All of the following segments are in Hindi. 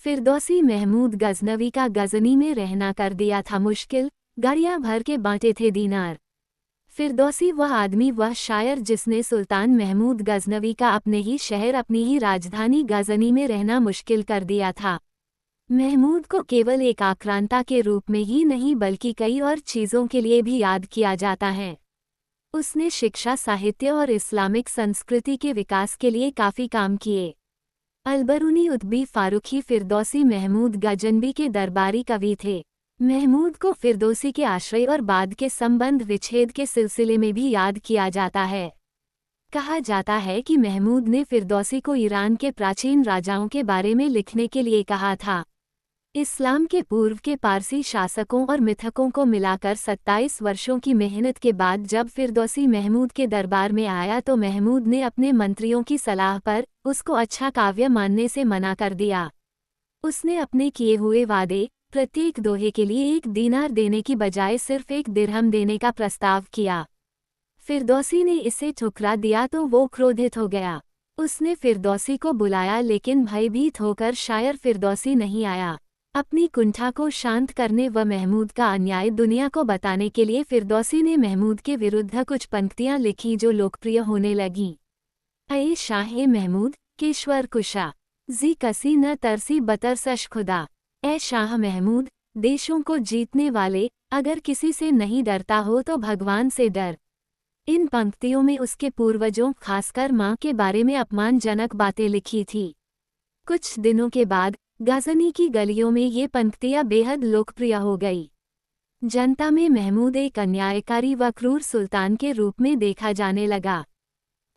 फिरदौसी महमूद गजनवी का गजनी में रहना कर दिया था मुश्किल, गाड़ियां भर के बांटे थे दीनार। फिरदौसी वह आदमी, वह शायर जिसने सुल्तान महमूद गजनवी का अपने ही शहर, अपनी ही राजधानी गजनी में रहना मुश्किल कर दिया था। महमूद को केवल एक आक्रांता के रूप में ही नहीं बल्कि कई और चीज़ों के लिए भी याद किया जाता है। उसने शिक्षा, साहित्य और इस्लामिक संस्कृति के विकास के लिए काफ़ी काम किए। अलबरूनी उतबी फारूकी फिरदौसी महमूद गजनवी के दरबारी कवि थे। महमूद को फिरदौसी के आश्रय और बाद के संबंध विच्छेद के सिलसिले में भी याद किया जाता है। कहा जाता है कि महमूद ने फिरदौसी को ईरान के प्राचीन राजाओं के बारे में लिखने के लिए कहा था। इस्लाम के पूर्व के पारसी शासकों और मिथकों को मिलाकर 27 वर्षों की मेहनत के बाद जब फिरदौसी महमूद के दरबार में आया तो महमूद ने अपने मंत्रियों की सलाह पर उसको अच्छा काव्य मानने से मना कर दिया। उसने अपने किए हुए वादे, प्रत्येक दोहे के लिए 1 दीनार देने की बजाय सिर्फ 1 दिरहम देने का प्रस्ताव किया। फिरदौसी ने इसे ठुकरा दिया तो वो क्रोधित हो गया। उसने फिरदौसी को बुलाया लेकिन भयभीत होकर शायर फिरदौसी नहीं आया। अपनी कुंठा को शांत करने व महमूद का अन्याय दुनिया को बताने के लिए फिरदौसी ने महमूद के विरुद्ध कुछ पंक्तियां लिखी जो लोकप्रिय होने लगीं। अये शाह महमूद, केश्वर कुशा, जी कसी न तरसी बतरसश खुदा। ए शाह महमूद, देशों को जीतने वाले, अगर किसी से नहीं डरता हो तो भगवान से डर। इन पंक्तियों में उसके पूर्वजों, खासकर मां के बारे में अपमानजनक बातें लिखी थी। कुछ दिनों के बाद गजनी की गलियों में ये पंक्तियां बेहद लोकप्रिय हो गई। जनता में महमूद एक अन्यायकारी व क्रूर सुल्तान के रूप में देखा जाने लगा।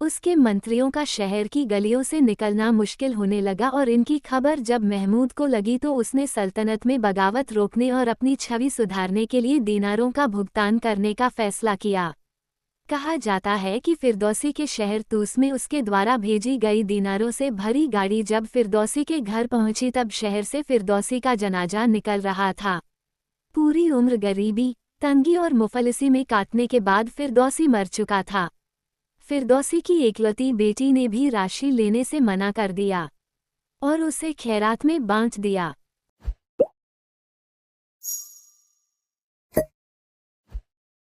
उसके मंत्रियों का शहर की गलियों से निकलना मुश्किल होने लगा और इनकी खबर जब महमूद को लगी तो उसने सल्तनत में बगावत रोकने और अपनी छवि सुधारने के लिए दीनारों का भुगतान करने का फैसला किया। कहा जाता है कि फिरदौसी के शहर तूस में उसके द्वारा भेजी गई दीनारों से भरी गाड़ी जब फिरदौसी के घर पहुंची तब शहर से फिरदौसी का जनाजा निकल रहा था। पूरी उम्र गरीबी, तंगी और मुफलिसी में काटने के बाद फिरदौसी मर चुका था। फिरदौसी की एकलौती बेटी ने भी राशि लेने से मना कर दिया और उसे खैरात में बांट दिया।